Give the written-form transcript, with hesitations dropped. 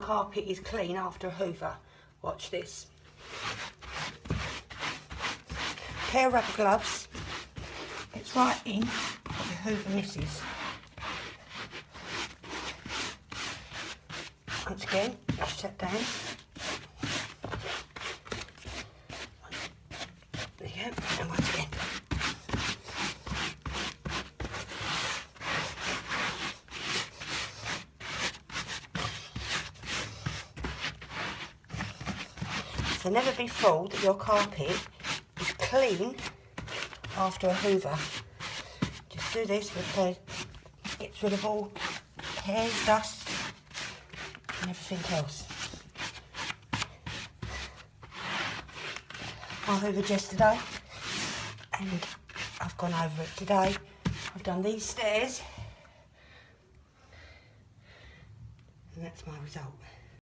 Carpet is clean after a hoover. Watch this. Pair of rubber gloves. It's right in what the hoover misses. Once again, push that down. There you go, and once again. So never be fooled that your carpet is clean after a hoover. Just do this because it gets rid of all hairs, dust and everything else. I hoovered yesterday and I've gone over it today. I've done these stairs and that's my result.